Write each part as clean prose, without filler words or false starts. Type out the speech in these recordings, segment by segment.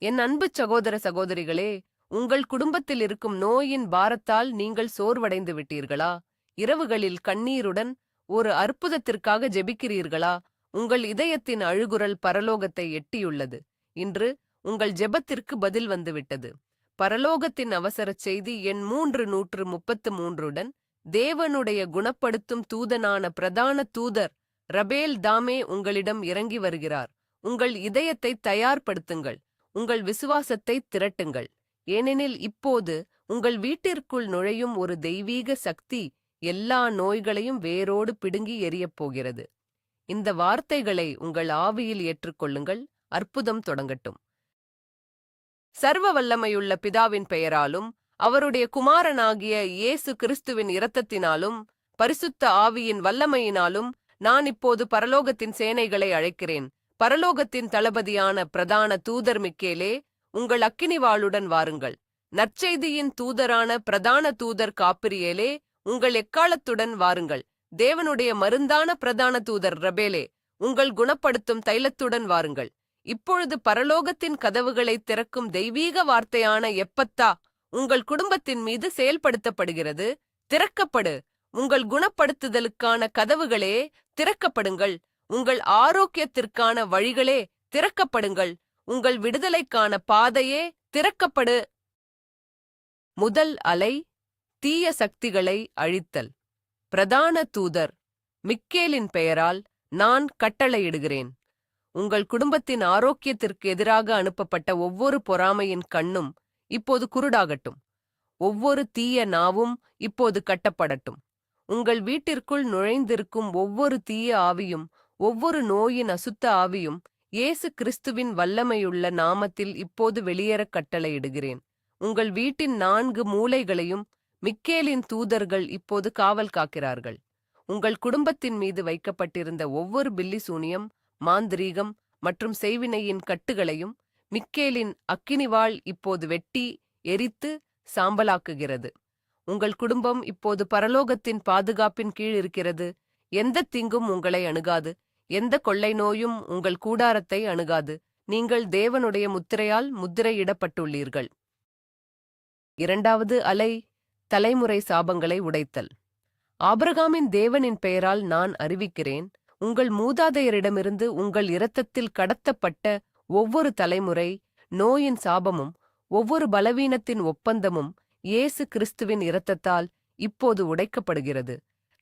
என் அன்பு சகோதர சகோதரிகளே, உங்கள் குடும்பத்தில் இருக்கும் நோயின் பாரத்தால் நீங்கள் சோர்வடைந்து விட்டீர்களா? இரவுகளில் கண்ணீருடன் ஒரு அற்புதத்திற்காக ஜெபிக்கிறீர்களா? உங்கள் இதயத்தின் அழுகுரல் பரலோகத்தை எட்டியுள்ளது. இன்று உங்கள் ஜெபத்திற்கு பதில் வந்துவிட்டது. பரலோகத்தின் அவசரச் செய்தி எண் 333 தேவனுடைய குணப்படுத்தும் தூதனான பிரதான தூதர் ரபேல் தாமே உங்களிடம் இறங்கி வருகிறார். உங்கள் இதயத்தை தயார்படுத்துங்கள். உங்கள் விசுவாசத்தை திரட்டுங்கள். ஏனெனில் இப்போது உங்கள் வீட்டிற்குள் நுழையும் ஒரு தெய்வீக சக்தி எல்லா நோய்களையும் வேரோடு பிடுங்கி எறியப் போகிறது. இந்த வார்த்தைகளை உங்கள் ஆவியில் ஏற்றுக்கொள்ளுங்கள். அற்புதம் தொடங்கட்டும். சர்வ வல்லமையுள்ள பிதாவின் பெயராலும் அவருடைய குமாரனாகிய இயேசு கிறிஸ்துவின் இரத்தத்தினாலும் பரிசுத்த ஆவியின் வல்லமையினாலும் நான் இப்போது பரலோகத்தின் சேனைகளை அழைக்கிறேன். பரலோகத்தின் தளபதியான பிரதான தூதர் மிக்கேலே, உங்கள் அக்கினிவாளுடன் வாருங்கள். நற்செய்தியின் தூதரான பிரதான தூதர் காப்பிரியேலே, உங்கள் எக்காலத்துடன் வாருங்கள். தேவனுடைய மருந்தான பிரதான தூதர் ரபேலே, உங்கள் குணப்படுத்தும் தைலத்துடன் வாருங்கள். இப்பொழுது பரலோகத்தின் கதவுகளை திறக்கும் தெய்வீக வார்த்தையான எப்பத்தா உங்கள் குடும்பத்தின் மீது செயல்படுத்தப்படுகிறது. திறக்கப்படு. உங்கள் குணப்படுத்துதலுக்கான கதவுகளே திறக்கப்படுங்கள். உங்கள் ஆரோக்கியத்திற்கான வழிகளே திறக்கப்படுங்கள். உங்கள் விடுதலைக்கான பாதையே திறக்கப்படு. முதல் அலை, தீய சக்திகளை அழித்தல். பிரதான தூதர் மிக்கேலின் பெயரால் நான் கட்டளையிடுகிறேன். உங்கள் குடும்பத்தின் ஆரோக்கியத்திற்கு எதிராக அனுப்பப்பட்ட ஒவ்வொரு பொறாமையின் கண்ணும் இப்போது குருடாகட்டும். ஒவ்வொரு தீய நாவும் இப்போது கட்டப்படட்டும். உங்கள் வீட்டிற்குள் நுழைந்திருக்கும் ஒவ்வொரு தீய ஆவியும், ஒவ்வொரு நோயின் அசுத்த ஆவியும் இயேசு கிறிஸ்துவின் வல்லமையுள்ள நாமத்தில் இப்போது வெளியேற கட்டளையிடுகிறேன். உங்கள் வீட்டின் 4 மூலைகளையும் மிக்கேலின் தூதர்கள் இப்போது காவல் காக்கிறார்கள். உங்கள் குடும்பத்தின் மீது வைக்கப்பட்டிருந்த ஒவ்வொரு பில்லி சூனியம், மாந்திரீகம் மற்றும் செய்வினையின் கட்டுகளையும் மிக்கேலின் அக்கினிவாள் இப்போது வெட்டி எரித்து சாம்பலாக்குகிறது. உங்கள் குடும்பம் இப்போது பரலோகத்தின் பாதுகாப்பின் கீழ் இருக்கிறது. எந்த தீங்கும் உங்களை அணுகாது. எந்த கொள்ளை நோயும் உங்கள் கூடாரத்தை அணுகாது. நீங்கள் தேவனுடைய முத்திரையால் முத்திரையிடப்பட்டுள்ளீர்கள். இரண்டாவது அலை, தலைமுறை சாபங்களை உடைத்தல். ஆபிரகாமின் தேவனின் பெயரால் நான் அறிவிக்கிறேன், உங்கள் மூதாதையரிடமிருந்து உங்கள் இரத்தத்தில் கடத்தப்பட்ட ஒவ்வொரு தலைமுறை நோயின் சாபமும் ஒவ்வொரு பலவீனத்தின் ஒப்பந்தமும் இயேசு கிறிஸ்துவின் இரத்தத்தால் இப்போது உடைக்கப்படுகிறது.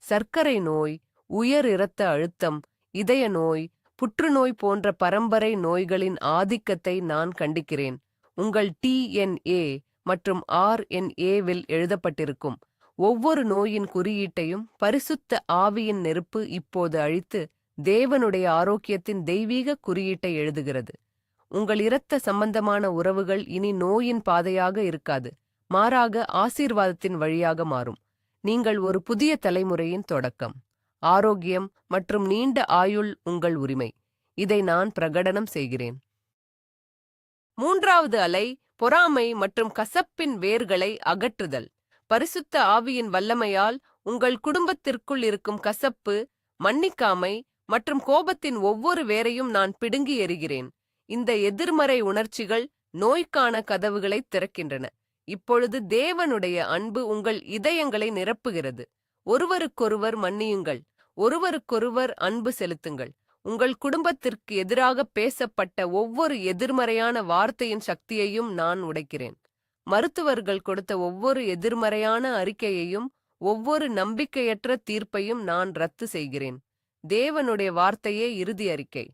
சர்க்கரை நோய், உயர் இரத்த அழுத்தம், இதய நோய், புற்றுநோய் போன்ற பரம்பரை நோய்களின் ஆதிக்கத்தை நான் கண்டிக்கிறேன். உங்கள் DNA மற்றும் RNAவில் எழுதப்பட்டிருக்கும் ஒவ்வொரு நோயின் குறியீட்டையும் பரிசுத்த ஆவியின் நெருப்பு இப்போது அழித்து தேவனுடைய ஆரோக்கியத்தின் தெய்வீக குறியீட்டை எழுதுகிறது. உங்கள் இரத்த சம்பந்தமான உறவுகள் இனி நோயின் பாதையாக இருக்காது. மாறாக ஆசீர்வாதத்தின் வழியாக மாறும். நீங்கள் ஒரு புதிய தலைமுறையின் தொடக்கம். ஆரோக்கியம் மற்றும் நீண்ட ஆயுள் உங்கள் உரிமை. இதை நான் பிரகடனம் செய்கிறேன். மூன்றாவது அலை, பொறாமை மற்றும் கசப்பின் வேர்களை அகற்றுதல். பரிசுத்த ஆவியின் வல்லமையால் உங்கள் குடும்பத்திற்குள் இருக்கும் கசப்பு, மன்னிக்காமை மற்றும் கோபத்தின் ஒவ்வொரு வேரையும் நான் பிடுங்கி எறிகிறேன். இந்த எதிர்மறை உணர்ச்சிகள் நோய்க்கான கதவுகளை திறக்கின்றன. இப்பொழுது தேவனுடைய அன்பு உங்கள் இதயங்களை நிரப்புகிறது. ஒருவருக்கொருவர் மன்னியுங்கள். ஒருவருக்கொருவர் அன்பு செலுத்துங்கள். உங்கள் குடும்பத்திற்கு எதிராக பேசப்பட்ட ஒவ்வொரு எதிர்மறையான வார்த்தையின் சக்தியையும் நான் உடைக்கிறேன். மருத்துவர்கள் கொடுத்த ஒவ்வொரு எதிர்மறையான அறிக்கையையும் ஒவ்வொரு நம்பிக்கையற்ற தீர்ப்பையும் நான் ரத்து செய்கிறேன். தேவனுடைய வார்த்தையே இறுதி அறிக்கை.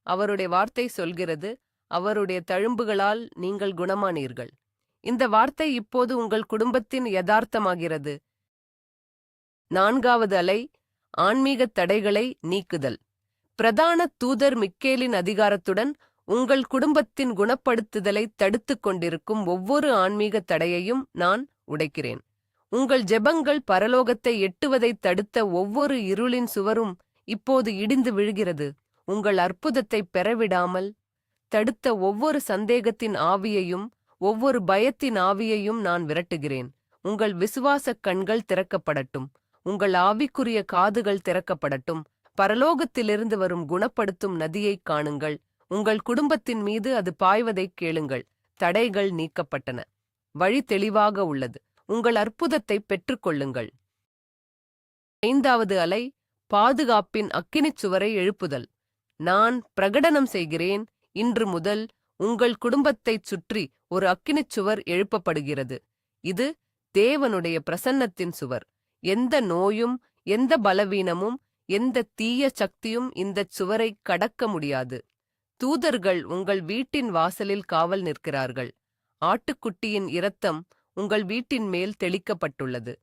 அவருடைய வார்த்தை சொல்கிறது, அவருடைய தழும்புகளால் நீங்கள் குணமானீர்கள். இந்த வார்த்தை இப்போது உங்கள் குடும்பத்தின் யதார்த்தமாகிறது. நான்காவது அலை, ஆன்மீக தடைகளை நீக்குதல். பிரதான தூதர் மிக்கேலின் அதிகாரத்துடன் உங்கள் குடும்பத்தின் குணப்படுத்துதலை தடுத்துக் கொண்டிருக்கும் ஒவ்வொரு ஆன்மீக தடையையும் நான் உடைக்கிறேன். உங்கள் ஜெபங்கள் பரலோகத்தை எட்டுவதைத் தடுத்த ஒவ்வொரு இருளின் சுவரும் இப்போது இடிந்து விழுகிறது. உங்கள் அற்புதத்தை பெறவிடாமல் தடுத்த ஒவ்வொரு சந்தேகத்தின் ஆவியையும் ஒவ்வொரு பயத்தின் ஆவியையும் நான் விரட்டுகிறேன். உங்கள் விசுவாசக் கண்கள் திறக்கப்படட்டும். உங்கள் ஆவிக்குரிய காதுகள் திறக்கப்படட்டும். பரலோகத்திலிருந்து வரும் குணப்படுத்தும் நதியைக் காணுங்கள். உங்கள் குடும்பத்தின் மீது அது பாய்வதைக் கேளுங்கள். தடைகள் நீக்கப்பட்டன. வழி தெளிவாக உள்ளது. உங்கள் அற்புதத்தை பெற்றுக்கொள்ளுங்கள். 5வது அலை, பாதுகாப்பின் அக்கினிச் சுவரை எழுப்புதல். நான் பிரகடனம் செய்கிறேன், இன்று முதல் உங்கள் குடும்பத்தைச் சுற்றி ஒரு அக்கினிச் சுவர் எழுப்பப்படுகிறது. இது தேவனுடைய பிரசன்னத்தின் சுவர். எந்த நோயும், எந்த பலவீனமும், எந்த தீய சக்தியும் இந்தச் சுவரை கடக்க முடியாது. தூதர்கள் உங்கள் வீட்டின் வாசலில் காவல் நிற்கிறார்கள். ஆட்டுக்குட்டியின் இரத்தம் உங்கள் வீட்டின் மேல் தெளிக்கப்பட்டுள்ளது.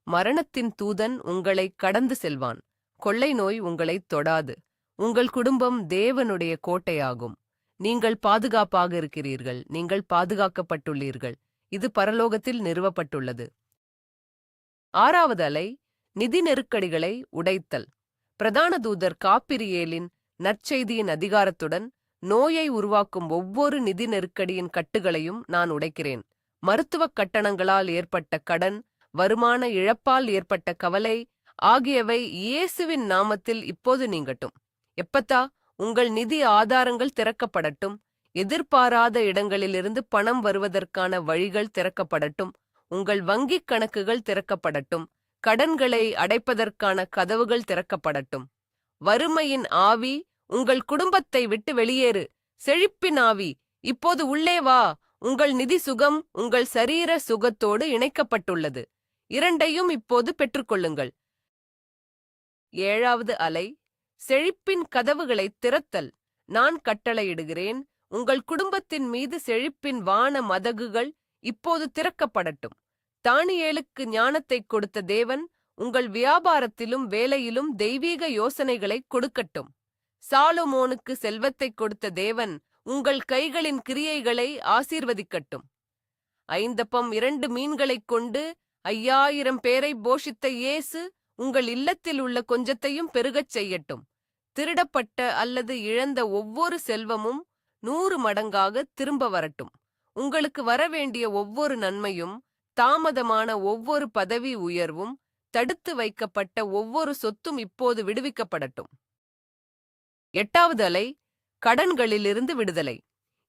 மரணத்தின் தூதன் உங்களை கடந்து செல்வான். கொள்ளை நோய் உங்களைத் தொடாது. உங்கள் குடும்பம் தேவனுடைய கோட்டையாகும். நீங்கள் பாதுகாப்பாக இருக்கிறீர்கள். நீங்கள் பாதுகாக்கப்பட்டுள்ளீர்கள். இது பரலோகத்தில் நிறுவப்பட்டுள்ளது. 6வது அலை, நிதி நெருக்கடிகளை உடைத்தல். பிரதான தூதர் காபிரியேலின் நற்செய்தியின் அதிகாரத்துடன் நோயை உருவாக்கும் ஒவ்வொரு நிதி நெருக்கடியின் கட்டுகளையும் நான் உடைக்கிறேன். மருத்துவக் கட்டணங்களால் ஏற்பட்ட கடன், வருமான இழப்பால் ஏற்பட்ட கவலை ஆகியவை இயேசுவின் நாமத்தில் இப்போது நீங்கட்டும். எப்பத்தா, உங்கள் நிதி ஆதாரங்கள் திறக்கப்படட்டும். எதிர்பாராத இடங்களிலிருந்து பணம் வருவதற்கான வழிகள் திறக்கப்படட்டும். உங்கள் வங்கிக் கணக்குகள் திறக்கப்படட்டும். கடன்களை அடைப்பதற்கான கதவுகள் திறக்கப்படட்டும். வறுமையின் ஆவி உங்கள் குடும்பத்தை விட்டு வெளியேறு. செழிப்பின் ஆவி இப்போது உள்ளே வா. உங்கள் நிதி சுகம் உங்கள் சரீர சுகத்தோடு இணைக்கப்பட்டுள்ளது. இரண்டையும் இப்போது பெற்றுக்கொள்ளுங்கள். 7வது அலை, செழிப்பின் கதவுகளைத் திறத்தல். நான் கட்டளையிடுகிறேன், உங்கள் குடும்பத்தின் மீது செழிப்பின் வான மதகுகள் இப்போது திறக்கப்படட்டும். தானியேலுக்கு ஞானத்தைக் கொடுத்த தேவன் உங்கள் வியாபாரத்திலும் வேலையிலும் தெய்வீக யோசனைகளைக் கொடுக்கட்டும். சாலமோனுக்கு செல்வத்தைக் கொடுத்த தேவன் உங்கள் கைகளின் கிரியைகளை ஆசீர்வதிக்கட்டும். 5 அப்பம் 2 மீன்களைக் கொண்டு 5000 பேரை போஷித்த இயேசு உங்கள் இல்லத்தில் உள்ள கொஞ்சத்தையும் பெருகச் செய்யட்டும். திருடப்பட்ட அல்லது இழந்த ஒவ்வொரு செல்வமும் 100 மடங்காக திரும்ப வரட்டும். உங்களுக்கு வரவேண்டிய ஒவ்வொரு நன்மையும், தாமதமான ஒவ்வொரு பதவி உயர்வும், தடுத்து வைக்கப்பட்ட ஒவ்வொரு சொத்தும் இப்போது விடுவிக்கப்படட்டும். 8வது அலை, கடன்களிலிருந்து விடுதலை.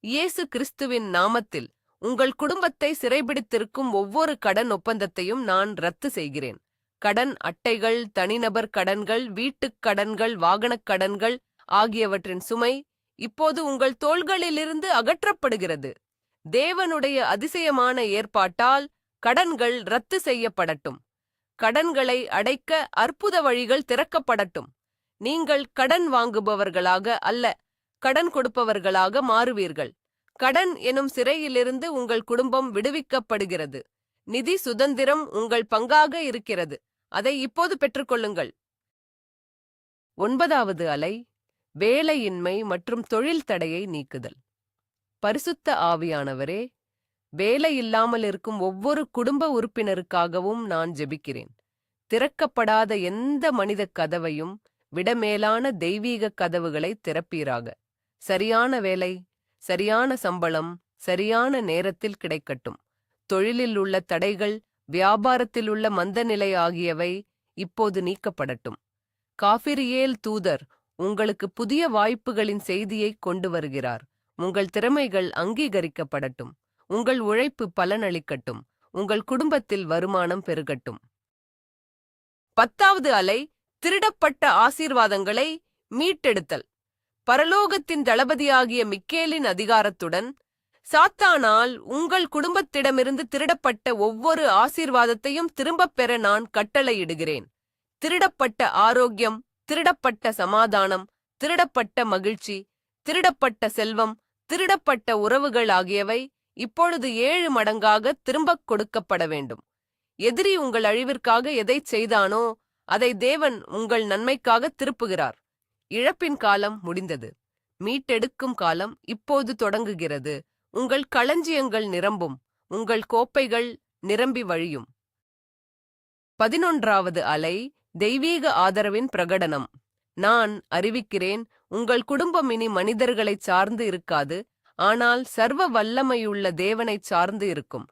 இயேசு கிறிஸ்துவின் நாமத்தில் உங்கள் குடும்பத்தை சிறைபிடித்திருக்கும் ஒவ்வொரு கடன் ஒப்பந்தத்தையும் நான் ரத்து செய்கிறேன். கடன் அட்டைகள், தனிநபர் கடன்கள், வீட்டுக் கடன்கள், வாகனக் கடன்கள் ஆகியவற்றின் சுமை இப்போது உங்கள் தோள்களிலிருந்து அகற்றப்படுகிறது. தேவனுடைய அதிசயமான ஏற்பாட்டால் கடன்கள் ரத்து செய்யப்படட்டும். கடன்களை அடைக்க அற்புத வழிகள் திறக்கப்படட்டும். நீங்கள் கடன் வாங்குபவர்களாக அல்ல, கடன் கொடுப்பவர்களாக மாறுவீர்கள். கடன் எனும் சிறையிலிருந்து உங்கள் குடும்பம் விடுவிக்கப்படுகிறது. நிதி சுதந்திரம் உங்கள் பங்காக இருக்கிறது. அதை இப்போது பெற்றுக்கொள்ளுங்கள். 9வது அலை, வேலையின்மை மற்றும் தொழில் தடையை நீக்குதல். பரிசுத்த ஆவியானவரே, வேலையில்லாமல் இருக்கும் ஒவ்வொரு குடும்ப உறுப்பினருக்காகவும் நான் ஜெபிக்கிறேன். திறக்கப்படாத எந்த மனித கதவையும் விடமேலான தெய்வீக கதவுகளை திறப்பீராக. சரியான வேலை, சரியான சம்பளம், சரியான நேரத்தில் கிடைக்கட்டும். தொழிலில் உள்ள தடைகள், வியாபாரத்தில் உள்ள மந்தநிலை ஆகியவை இப்போது நீக்கப்படட்டும். காபிரியேல் தூதர் உங்களுக்கு புதிய வாய்ப்புகளின் செய்தியை கொண்டு வருகிறார். உங்கள் திறமைகள் அங்கீகரிக்கப்படட்டும். உங்கள் உழைப்பு பலனளிக்கட்டும். உங்கள் குடும்பத்தில் வருமானம் பெருகட்டும். 10வது அலை, திருடப்பட்ட ஆசீர்வாதங்களை மீட்டெடுத்தல். பரலோகத்தின் தளபதியாகிய மிக்கேலின் அதிகாரத்துடன் சாத்தானால் உங்கள் குடும்பத்திடமிருந்து திருடப்பட்ட ஒவ்வொரு ஆசீர்வாதத்தையும் திரும்பப் பெற நான் கட்டளையிடுகிறேன். திருடப்பட்ட ஆரோக்கியம், திருடப்பட்ட சமாதானம், திருடப்பட்ட மகிழ்ச்சி, திருடப்பட்ட செல்வம், திருடப்பட்ட உறவுகள் ஆகியவை இப்பொழுது 7 மடங்காக திரும்பக் கொடுக்கப்பட வேண்டும். எதிரி உங்கள் அழிவிற்காக எதைச் செய்தானோ அதை தேவன் உங்கள் நன்மைக்காக திருப்புகிறார். இழப்பின் காலம் முடிந்தது. மீட்டெடுக்கும் காலம் இப்போது தொடங்குகிறது. உங்கள் களஞ்சியங்கள் நிரம்பும். உங்கள் கோப்பைகள் நிரம்பி வழியும். 11வது அலை, தெய்வீக ஆதரவின் பிரகடனம். நான் அறிவிக்கிறேன், உங்கள் குடும்பம் இனி மனிதர்களைச் சார்ந்து இருக்காது, ஆனால் சர்வ வல்லமையுள்ள தேவனைச் சார்ந்து இருக்கும்.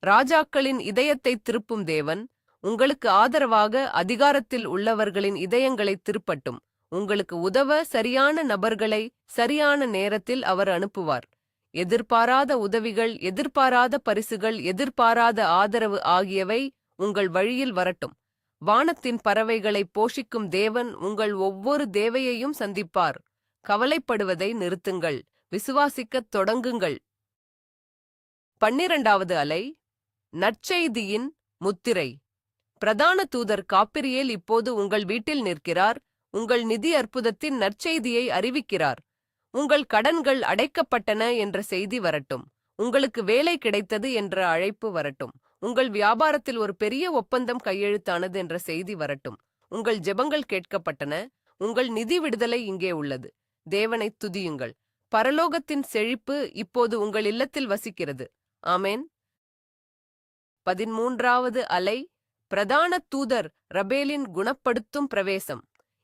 ராஜாக்களின் இதயத்தை திருப்பும் தேவன் உங்களுக்கு ஆதரவாக அதிகாரத்தில் உள்ளவர்களின் இதயங்களை திருப்பட்டும். உங்களுக்கு உதவ சரியான நபர்களை சரியான நேரத்தில் அவர் அனுப்புவார். எதிர்பாராத உதவிகள், எதிர்பாராத பரிசுகள், எதிர்பாராத ஆதரவு ஆகியவை உங்கள் வழியில் வரட்டும். வானத்தின் பறவைகளை போஷிக்கும் தேவன் உங்கள் ஒவ்வொரு தேவையையும் சந்திப்பார். கவலைப்படுவதை நிறுத்துங்கள். விசுவாசிக்கத் தொடங்குங்கள். 12வது அலை, நற்செய்தியின் முத்திரை. பிரதான தூதர் காபிரியேல் இப்போது உங்கள் வீட்டில் நிற்கிறார். உங்கள் நிதி அற்புதத்தின் நற்செய்தியை அறிவிக்கிறார். உங்கள் கடன்கள் அடைக்கப்பட்டன என்ற செய்தி வரட்டும். உங்களுக்கு வேலை கிடைத்தது என்ற அழைப்பு வரட்டும். உங்கள் வியாபாரத்தில் ஒரு பெரிய ஒப்பந்தம் கையெழுத்தானது என்ற செய்தி வரட்டும். உங்கள் ஜெபங்கள் கேட்கப்பட்டன. உங்கள் நிதி விடுதலை இங்கே உள்ளது. தேவனை துதியுங்கள். பரலோகத்தின் செழிப்பு இப்போது உங்கள் இல்லத்தில் வசிக்கிறது. ஆமென். 13வது அலை, பிரதான தூதர் ரபேலின் குணப்படுத்தும் பிரவேசம்.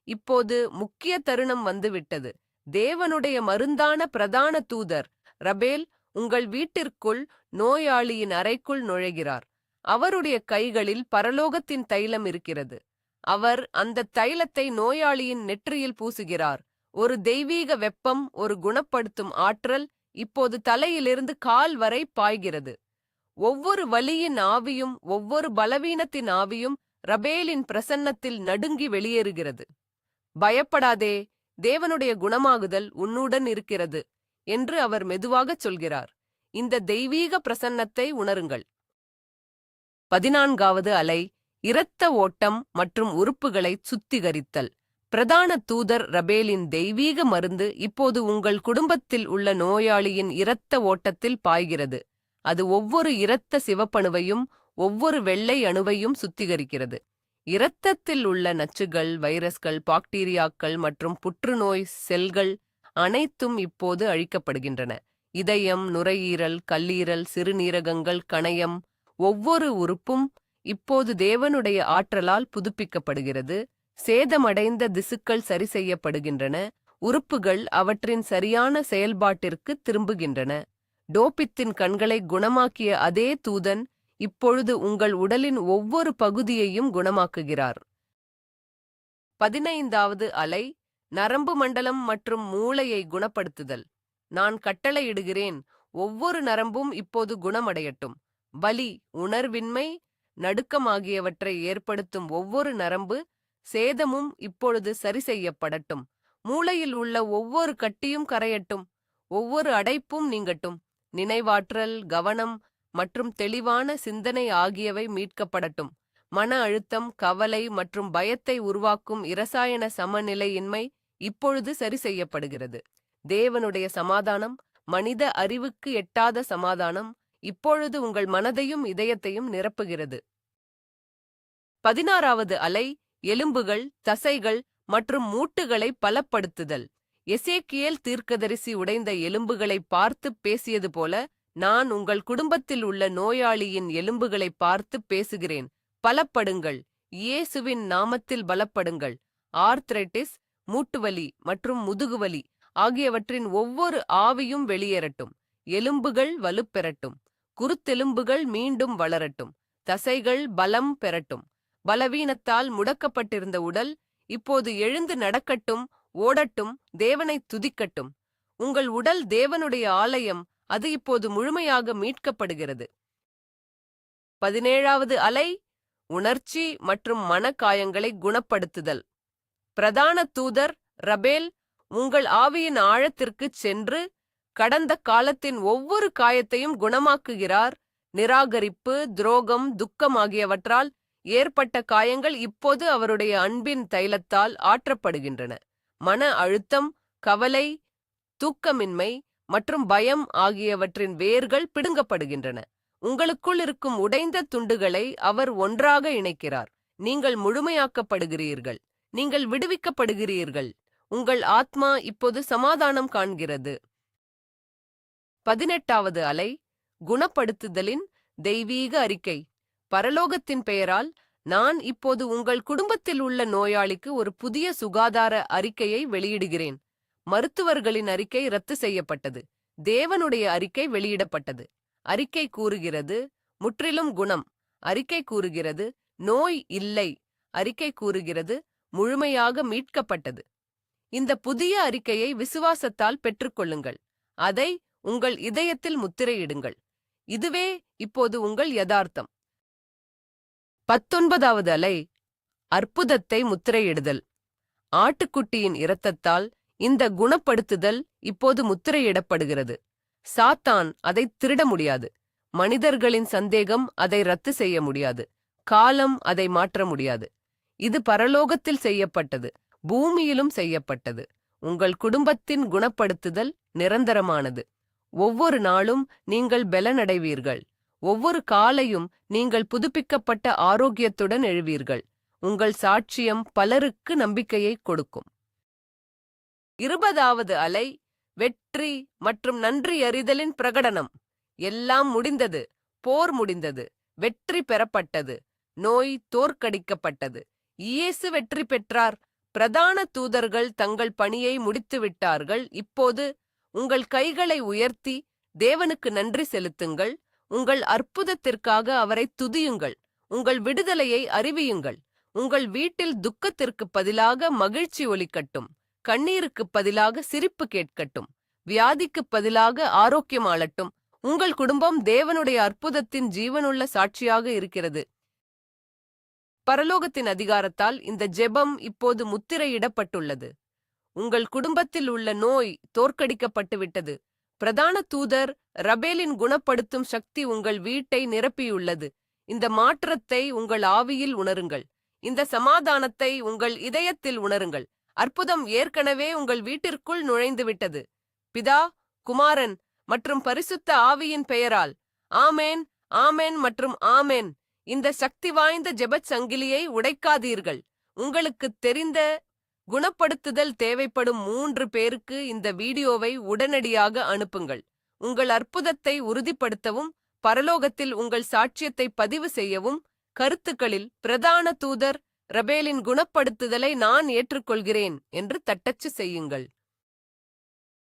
இப்போது முக்கிய தருணம் வந்துவிட்டது. தேவனுடைய மருந்தான பிரதான தூதர் ரபேல் உங்கள் வீட்டிற்குள் நோயாளியின் அறைக்குள் நுழைகிறார். அவருடைய கைகளில் பரலோகத்தின் தைலம் இருக்கிறது. அவர் அந்த தைலத்தை நோயாளியின் நெற்றியில் பூசுகிறார். ஒரு தெய்வீக வெப்பம், ஒரு குணப்படுத்தும் ஆற்றல் இப்போது தலையிலிருந்து கால் வரை பாய்கிறது. ஒவ்வொரு வலியின் ஆவியும், ஒவ்வொரு பலவீனத்தின் ஆவியும் ரபேலின் பிரசன்னத்தில் நடுங்கி வெளியேறுகிறது. பயப்படாதே, தேவனுடைய குணமாகுதல் உன்னுடன் இருக்கிறது என்று அவர் மெதுவாகச் சொல்கிறார். இந்த தெய்வீக பிரசன்னத்தை உணருங்கள். 14வது அலை, இரத்த ஓட்டம் மற்றும் உறுப்புகளை சுத்திகரித்தல். பிரதான தூதர் ரபேலின் தெய்வீக மருந்து இப்போது உங்கள் குடும்பத்தில் உள்ள நோயாளியின் இரத்த ஓட்டத்தில் பாய்கிறது. அது ஒவ்வொரு இரத்த சிவப்பணுவையும் ஒவ்வொரு வெள்ளை அணுவையும் சுத்திகரிக்கிறது. இரத்தத்தில் உள்ள நச்சுகள், வைரஸ்கள், பாக்டீரியாக்கள் மற்றும் புற்றுநோய் செல்கள் அனைத்தும் இப்போது அழிக்கப்படுகின்றன. இதயம், நுரையீரல், கல்லீரல், சிறுநீரகங்கள், கணையம், ஒவ்வொரு உறுப்பும் இப்போது தேவனுடைய ஆற்றலால் புதுப்பிக்கப்படுகிறது. சேதமடைந்த திசுக்கள் சரி செய்யப்படுகின்றன. உறுப்புகள் அவற்றின் சரியான செயல்பாட்டிற்கு திரும்புகின்றன. டோபித்தின் கண்களை குணமாக்கிய அதே தூதன் இப்பொழுது உங்கள் உடலின் ஒவ்வொரு பகுதியையும் குணமாக்குகிறார். 15வது அலை, நரம்பு மண்டலம் மற்றும் மூளையை குணப்படுத்துதல். நான் கட்டளையிடுகிறேன், ஒவ்வொரு நரம்பும் இப்போது குணமடையட்டும். வலி, உணர்வின்மை, நடுக்கம் ஆகியவற்றை ஏற்படுத்தும் ஒவ்வொரு நரம்பு சேதமும் இப்பொழுது சரி செய்யப்படட்டும். மூளையில் உள்ள ஒவ்வொரு கட்டியும் கரையட்டும். ஒவ்வொரு அடைப்பும் நீங்கட்டும். நினைவாற்றல், கவனம் மற்றும் தெளிவான சிந்தனை ஆகியவை மீட்கப்படட்டும். மன அழுத்தம், கவலை மற்றும் பயத்தை உருவாக்கும் இரசாயன சமநிலையின்மை இப்பொழுது சரி செய்யப்படுகிறது. தேவனுடைய சமாதானம், மனித அறிவுக்கு எட்டாத சமாதானம், இப்பொழுது உங்கள் மனதையும் இதயத்தையும் நிரப்புகிறது. 16வது அலை, எலும்புகள், தசைகள் மற்றும் மூட்டுகளை பலப்படுத்துதல். எசேக்கியேல் தீர்க்கதரிசி உடைந்த எலும்புகளை பார்த்து பேசியது போல, நான் உங்கள் குடும்பத்தில் உள்ள நோயாளியின் எலும்புகளை பார்த்து பேசுகிறேன். பலப்படுங்கள், இயேசுவின் நாமத்தில் பலப்படுங்கள். ஆர்த்ரைட்டிஸ், மூட்டுவலி மற்றும் முதுகுவலி ஆகியவற்றின் ஒவ்வொரு ஆவியும் வெளியேறட்டும். எலும்புகள் வலுப்பெறட்டும். குருத்தெலும்புகள் மீண்டும் வளரட்டும். தசைகள் பலம் பெறட்டும். பலவீனத்தால் முடக்கப்பட்டிருந்த உடல் இப்போது எழுந்து நடக்கட்டும், ஓடட்டும், தேவனை துதிக்கட்டும். உங்கள் உடல் தேவனுடைய ஆலயம், அது இப்போது முழுமையாக மீட்கப்படுகிறது. 17வது அலை, உணர்ச்சி மற்றும் மனக்காயங்களை குணப்படுத்துதல். பிரதான தூதர் ரபேல் உங்கள் ஆவியின் ஆழத்திற்குச் சென்று கடந்த காலத்தின் ஒவ்வொரு காயத்தையும் குணமாக்குகிறார். நிராகரிப்பு, துரோகம், துக்கம் ஆகியவற்றால் ஏற்பட்ட காயங்கள் இப்போது அவருடைய அன்பின் தைலத்தால் ஆற்றப்படுகின்றன. மன அழுத்தம், கவலை, தூக்கமின்மை மற்றும் பயம் ஆகியவற்றின் வேர்கள் பிடுங்கப்படுகின்றன. உங்களுக்குள் இருக்கும் உடைந்த துண்டுகளை அவர் ஒன்றாக இணைக்கிறார். நீங்கள் முழுமையாக்கப்படுகிறீர்கள். நீங்கள் விடுவிக்கப்படுகிறீர்கள். உங்கள் ஆத்மா இப்போது சமாதானம் காண்கிறது. 18வது அலை, குணப்படுத்துதலின் தெய்வீக அறிக்கை. பரலோகத்தின் பெயரால் நான் இப்போது உங்கள் குடும்பத்தில் உள்ள நோயாளிக்கு ஒரு புதிய சுகாதார அறிக்கையை வெளியிடுகிறேன். மருத்துவர்களின் அறிக்கை ரத்து செய்யப்பட்டது. தேவனுடைய அறிக்கை வெளியிடப்பட்டது. அறிக்கை கூறுகிறது, முற்றிலும் குணம். அறிக்கை கூறுகிறது, நோய் இல்லை. அறிக்கை கூறுகிறது, முழுமையாக மீட்கப்பட்டது. இந்த புதிய அறிக்கையை விசுவாசத்தால் பெற்றுக்கொள்ளுங்கள். அதை உங்கள் இதயத்தில் முத்திரையிடுங்கள். இதுவே இப்போது உங்கள் யதார்த்தம். 19வது அலை, அற்புதத்தை முத்திரையிடுதல். ஆட்டுக்குட்டியின் இரத்தத்தால் இந்த குணப்படுத்துதல் இப்போது முத்திரையிடப்படுகிறது. சாத்தான் அதை திருட முடியாது. மனிதர்களின் சந்தேகம் அதை ரத்து செய்ய முடியாது. காலம் அதை மாற்ற முடியாது. இது பரலோகத்தில் செய்யப்பட்டது, பூமியிலும் செய்யப்பட்டது. உங்கள் குடும்பத்தின் குணப்படுத்துதல் நிரந்தரமானது. ஒவ்வொரு நாளும் நீங்கள் பலனடைவீர்கள். ஒவ்வொரு காலையும் நீங்கள் புதுப்பிக்கப்பட்ட ஆரோக்கியத்துடன் எழுவீர்கள். உங்கள் சாட்சியம் பலருக்கு நம்பிக்கையை கொடுக்கும். 20வது அலை, வெற்றி மற்றும் நன்றியறிதலின் பிரகடனம். எல்லாம் முடிந்தது. போர் முடிந்தது. வெற்றி பெறப்பட்டது. நோய் தோற்கடிக்கப்பட்டது. இயேசு வெற்றி பெற்றார். பிரதான தூதர்கள் தங்கள் பணியை முடித்துவிட்டார்கள். இப்போது உங்கள் கைகளை உயர்த்தி தேவனுக்கு நன்றி செலுத்துங்கள். உங்கள் அற்புதத்திற்காக அவரை துதியுங்கள். உங்கள் விடுதலையை அறிவியுங்கள். உங்கள் வீட்டில் துக்கத்திற்கு பதிலாக மகிழ்ச்சி ஒலிக்கட்டும். கண்ணீருக்கு பதிலாக சிரிப்பு கேட்கட்டும். வியாதிக்கு பதிலாக ஆரோக்கியம் ஆளட்டும். உங்கள் குடும்பம் தேவனுடைய அற்புதத்தின் ஜீவனுள்ள சாட்சியாக இருக்கிறது. பரலோகத்தின் அதிகாரத்தால் இந்த ஜெபம் இப்போது முத்திரையிடப்பட்டுள்ளது. உங்கள் குடும்பத்தில் உள்ள நோய் தோற்கடிக்கப்பட்டுவிட்டது. பிரதான தூதர் ரபேலின் குணப்படுத்தும் சக்தி உங்கள் வீட்டை நிரப்பியுள்ளது. இந்த மாற்றத்தை உங்கள் ஆவியில் உணருங்கள். இந்த சமாதானத்தை உங்கள் இதயத்தில் உணருங்கள். அற்புதம் ஏற்கனவே உங்கள் வீட்டிற்குள் நுழைந்துவிட்டது. பிதா, குமாரன் மற்றும் பரிசுத்த ஆவியின் பெயரால். ஆமேன், ஆமேன் மற்றும் ஆமேன். இந்த சக்தி வாய்ந்த ஜெபச் சங்கிலியை உடைக்காதீர்கள். உங்களுக்கு தெரிந்த குணப்படுத்துதல் தேவைப்படும் 3 பேருக்கு இந்த வீடியோவை உடனடியாக அனுப்புங்கள். உங்கள் அற்புதத்தை உறுதிப்படுத்தவும், பரலோகத்தில் உங்கள் சாட்சியத்தை பதிவு செய்யவும், கருத்துக்களில் பிரதான தூதர் ரபேலின் குணப்படுத்துதலை நான் ஏற்றுக்கொள்கிறேன் என்று தட்டச்சு செய்யுங்கள்.